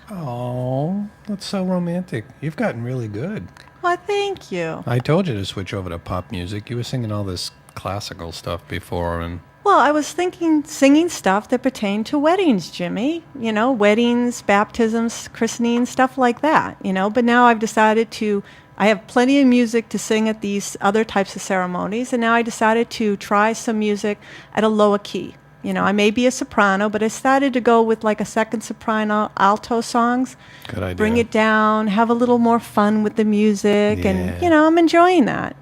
Oh, that's so romantic. You've gotten really good. Why, thank you. I told you to switch over to pop music. You were singing all this classical stuff before, and Well, I was thinking singing stuff that pertained to weddings, Jimmy. Weddings, baptisms, christenings, stuff like that. But now I've decided I have plenty of music to sing at these other types of ceremonies, and now I decided to try some music at a lower key. I may be a soprano, but I started to go with like a second soprano alto songs. good idea. Bring it down, have a little more fun with the music, and Yeah. I'm enjoying that.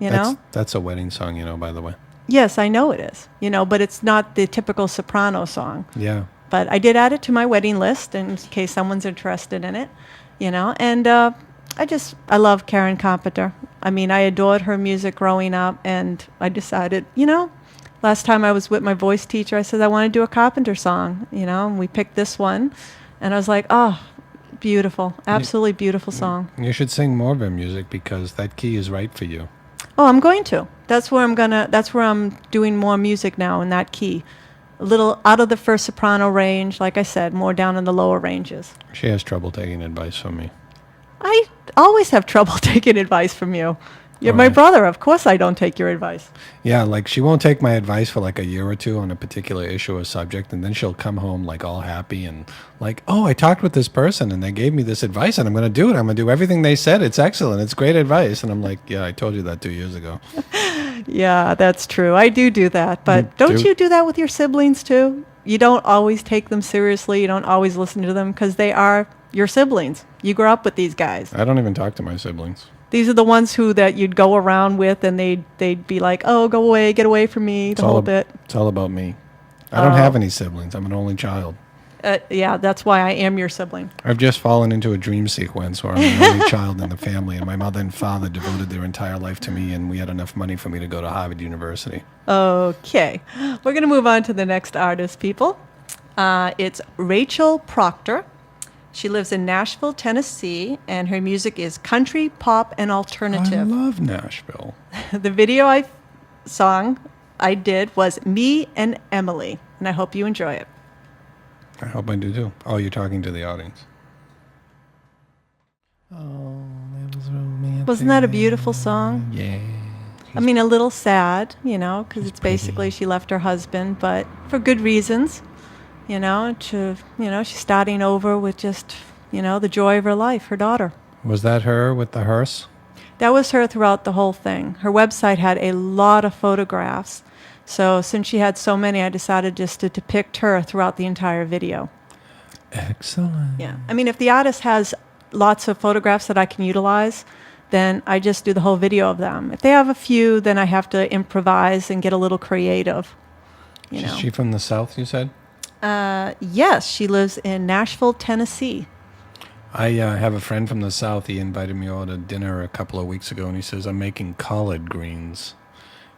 That's a wedding song, by the way. Yes, I know it is. But it's not the typical soprano song. Yeah. But I did add it to my wedding list in case someone's interested in it. And I love Karen Carpenter. I mean, I adored her music growing up, and I decided, last time I was with my voice teacher, I said I want to do a Carpenter song, and we picked this one, and I was like, oh, beautiful, absolutely beautiful song. You should sing more of her music because that key is right for you. Oh, I'm going to. That's where I'm doing more music now in that key. A little out of the first soprano range, like I said, more down in the lower ranges. She has trouble taking advice from me. I always have trouble taking advice from you. You're my Right. brother. Of course I don't take your advice. Yeah, like she won't take my advice for like a year or two on a particular issue or subject, and then she'll come home like all happy and like, oh, I talked with this person and they gave me this advice and I'm going to do it. I'm going to do everything they said. It's excellent. It's great advice. And I'm like, yeah, I told you that 2 years ago. Yeah, that's true. I do that. But don't do? you do that with your siblings too? You don't always take them seriously. You don't always listen to them because they are your siblings. You grew up with these guys. I don't even talk to my siblings. These are the ones that you'd go around with, and they'd be like, "Oh, go away, get away from me," the whole bit. It's all about me. I don't have any siblings. I'm an only child. Yeah, that's why I am your sibling. I've just fallen into a dream sequence where I'm the only child in the family, and my mother and father devoted their entire life to me, and we had enough money for me to go to Harvard University. Okay, we're going to move on to the next artist, people. It's Rachel Proctor. She lives in Nashville, Tennessee, and her music is country, pop, and I alternative. love Nashville. The video song I did was Me and Emily, and I hope you enjoy it. I hope I do too. Oh, you're talking to the audience. Oh, that was romantic. Wasn't that a beautiful song? Yeah. I mean, a little sad, because it's pretty. basically she left her husband, but for good reasons. She's starting over with just, the joy of her life, her daughter. Was that her with the hearse? That was her throughout the whole thing. Her website had a lot of photographs. So since she had so many, I decided just to depict her throughout the entire video. Excellent. Yeah. I mean, if the artist has lots of photographs that I can utilize, then I just do the whole video of them. If they have a few, then I have to improvise and get a little creative. Is she from the South, you said? Yes, she lives in Nashville, Tennessee. I have a friend from the South. He invited me over to dinner a couple of weeks ago, and he says, I'm making collard greens.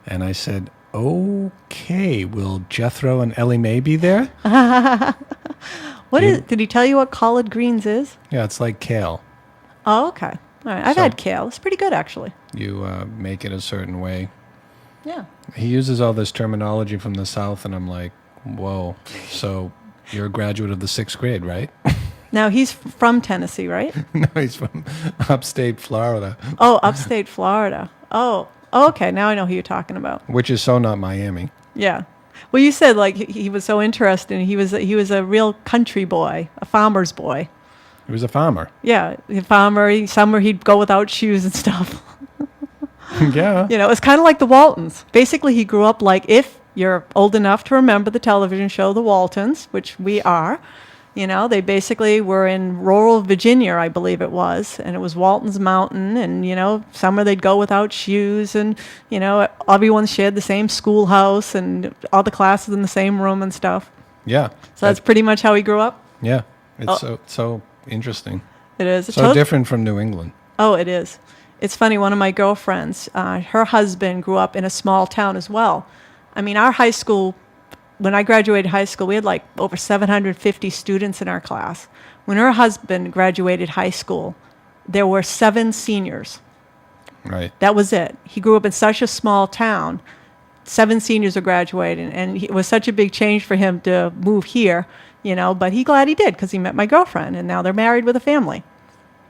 And I said, okay, will Jethro and Ellie Mae be there? Did he tell you what collard greens is? Yeah, it's like kale. Oh, okay. All right. I've had kale. It's pretty good, actually. You make it a certain way. Yeah. He uses all this terminology from the South, and I'm like, whoa. So you're a graduate of the 6th grade, right? Now, he's from Tennessee, right? No, he's from upstate Florida. Oh, upstate Florida. Oh, okay. Now I know who you're talking about. Which is so not Miami. Yeah. Well, you said like he was so interested. He was a real country boy, a farmer's boy. He was a farmer. Yeah, a farmer. Summer he'd go without shoes and stuff. Yeah. It's kind of like the Waltons. Basically, he grew up like, if you're old enough to remember the television show The Waltons, which we are, they basically were in rural Virginia, I believe it was, and it was Walton's Mountain, and, summer they'd go without shoes, and, everyone shared the same schoolhouse and all the classes in the same room and stuff. Yeah. So that's pretty much how he grew up? Yeah. It's so interesting. It is. So different from New England. Oh, it is. It's funny, one of my girlfriends, her husband grew up in a small town as well. I mean, our high school, when I graduated high school, we had like over 750 students in our class. When her husband graduated high school, there were 7 seniors. Right. That was it. He grew up in such a small town. 7 seniors are graduating, and it was such a big change for him to move here, but he glad he did because he met my girlfriend, and now they're married with a family.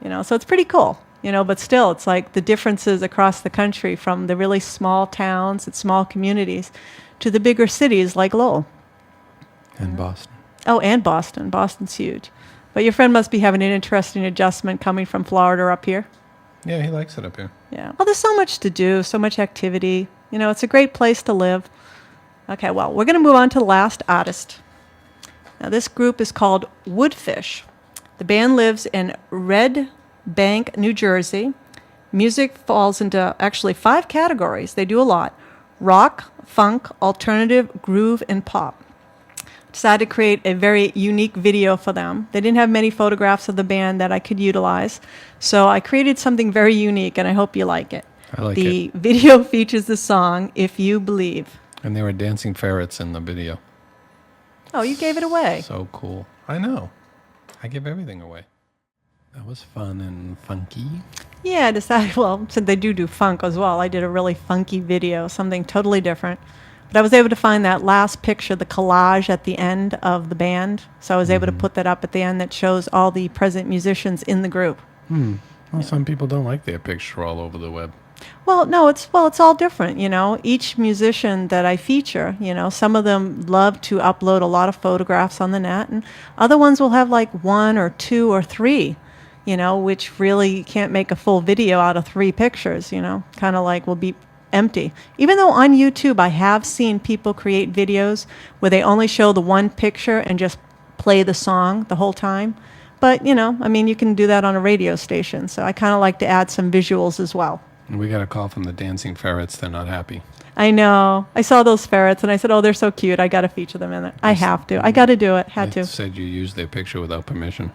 So it's pretty cool. But still, it's like the differences across the country from the really small towns and small communities to the bigger cities like Lowell. And Boston. Oh, and Boston. Boston's huge. But your friend must be having an interesting adjustment coming from Florida up here. Yeah, he likes it up here. Yeah. Well, there's so much to do, so much activity. It's a great place to live. Okay, well, we're going to move on to the last artist. Now, this group is called Woodfish. The band lives in Red Bank, New Jersey. Music falls into actually 5 categories. They do a lot: rock, funk, alternative, groove, and pop. Decided to create a very unique video for them. They didn't have many photographs of the band that I could utilize, so I created something very unique, and I hope you like it. I like The it. video features the song If You Believe. And there were dancing ferrets in the video. Oh, you gave it away. So cool. I know. I give everything away. That was fun and funky. Yeah, I decided, well, since they do funk as well, I did a really funky video, something totally different. But I was able to find that last picture, the collage at the end of the band. So I was able to put that up at the end that shows all the present musicians in the group. Well, some people don't like their picture all over the web. Well, no, it's all different, Each musician that I feature, some of them love to upload a lot of photographs on the net, and other ones will have like 1 or 2 or 3, which really can't make a full video out of 3 pictures, kind of like will be empty. Even though on YouTube I have seen people create videos where they only show the one picture and just play the song the whole time. But, you can do that on a radio station. So I kind of like to add some visuals as well. We got a call from the dancing ferrets. They're not happy. I know. I saw those ferrets and I said, oh, they're so cute. I got to feature them in it. I have to. I got to do it. Had They to. said you used their picture without permission.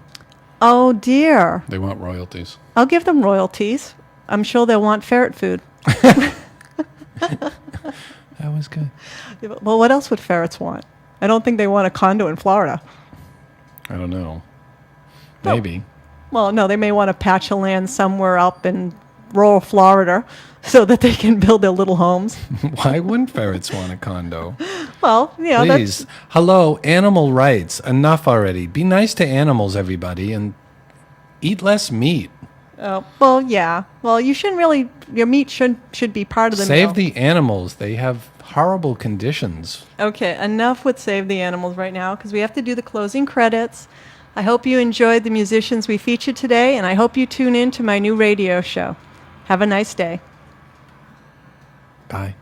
Oh, dear. They want royalties. I'll give them royalties. I'm sure they'll want ferret food. That was good. Well, what else would ferrets want? I don't think they want a condo in Florida. I don't know. No. Maybe. Well, no, they may want a patch of land somewhere up in rural Florida so that they can build their little homes. Why wouldn't ferrets want a condo? Well, Please. that's... Hello, animal rights. Enough already. Be nice to animals, everybody, and eat less meat. Well, yeah. Well, you shouldn't really... Your meat should be part of the meal. Save the animals. They have horrible conditions. Okay, enough with Save the Animals right now because we have to do the closing credits. I hope you enjoyed the musicians we featured today, and I hope you tune in to my new radio show. Have a nice day. Bye.